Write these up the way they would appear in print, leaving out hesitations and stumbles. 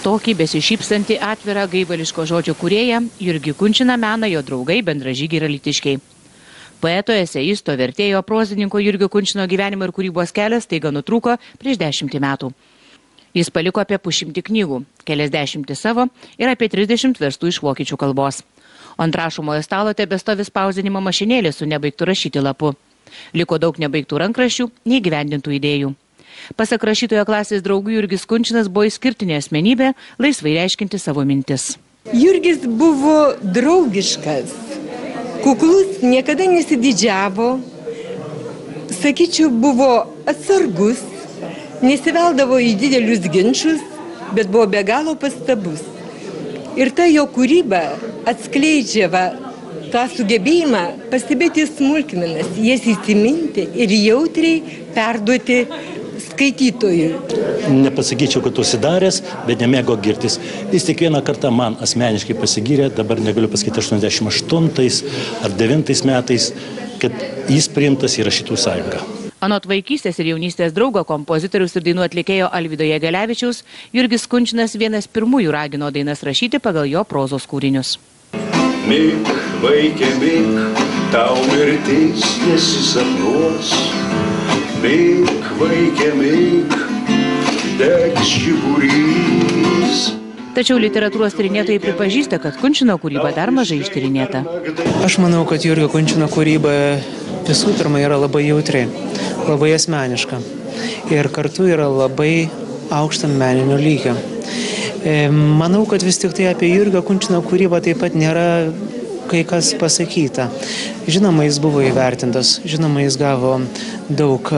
Tokį besišypsantį atvirą gaivališko žodžio kūrėją Jurgį Kunčiną mena jo draugai bendražygiai ir alytiškiai. Poeto, eseisto, vertėjo, prozininko Jurgio Kunčino gyvenimo ir kūrybos kelias taiga nutrūko prieš 10 metų. Jis paliko apie 100 knygų, keliasdešimt savo ir apie 30 verstų iš vokiečių kalbos. Ant rašomojo stalo tebestovi spausdinimo mašinėlė su nebaigtų rašyti lapu. Liko daug nebaigtų rankraščių, neįgyvendintų idėjų. Pasak rašytojo klasės draugų, Jurgis Kunčinas buvo išskirtinė asmenybė, laisvai reiškinti savo mintis. Jurgis buvo draugiškas, kuklus, niekada nesididžiavo, sakyčiau, buvo atsargus, nesiveldavo į didelius ginčus, bet buvo be galo pastabus. Ir ta jo kūryba atskleidžia tą sugebėjimą pastebėti smulkmenas, jas įsiminti ir jautriai perduoti skaitytojui. Nepasakyčiau, kad užsidaręs, bet nemėgo girtis. Jis tik vieną kartą man asmeniškai pasigyrė, dabar negaliu pasakyti 88 ar 9 metais, kad jis priimtas į Rašytojų sąjungą. Anot vaikystės ir jaunystės draugo, kompozitoriaus ir dainų atlikėjo Alvydo Jagelevičiaus, Jurgis Kunčinas vienas pirmųjų ragino dainas rašyti pagal jo prozos kūrinius. Mik, vaikė, mik, tau mirtis nesisapnuos. Mik, vaikė, mik, degs žiburys. Tačiau literatūros tyrinėtojai pripažįsta, kad Kunčino kūryba dar mažai ištyrinėta. Aš manau, kad Jurgio Kunčino kūryba visų pirma yra labai jautri, labai asmeniška ir kartu yra labai aukšto meninio lygio. Manau, kad vis tik tai apie Jurgio Kunčino kūrybą taip pat nėra kai kas pasakyta. Žinoma, jis buvo įvertintas, žinoma, jis gavo daug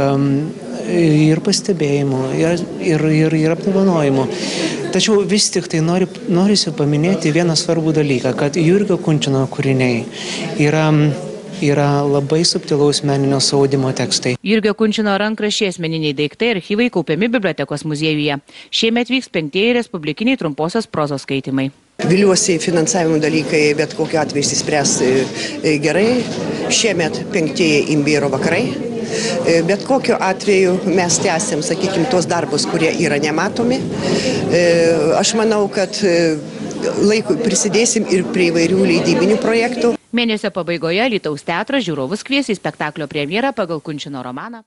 ir pastebėjimų, ir apdovanojimų. Tačiau vis tik tai norisi paminėti vieną svarbų dalyką, kad Jurgio Kunčino kūriniai yra labai subtilaus meninio suaudimo tekstai. Jurgio Kunčino rankraščiai, asmeniniai daiktai ir archyvai kaupiami bibliotekos muziejuje. Šiemet vyks 5-ieji respublikiniai trumposios prozos skaitimai. Viliuosi, finansavimo dalykai bet kokiu atveju išsispręs gerai. Šiemet 5-ieji imbyro vakarai. Bet kokiu atveju mes tęsim, sakykime, tos darbus, kurie yra nematomi. Aš manau, kad laikui prisidėsim ir prie įvairių leidybinių projektų. Mėnesio pabaigoje Alytaus teatras žiūrovus kvies į spektaklio premjerą pagal Kunčino romaną.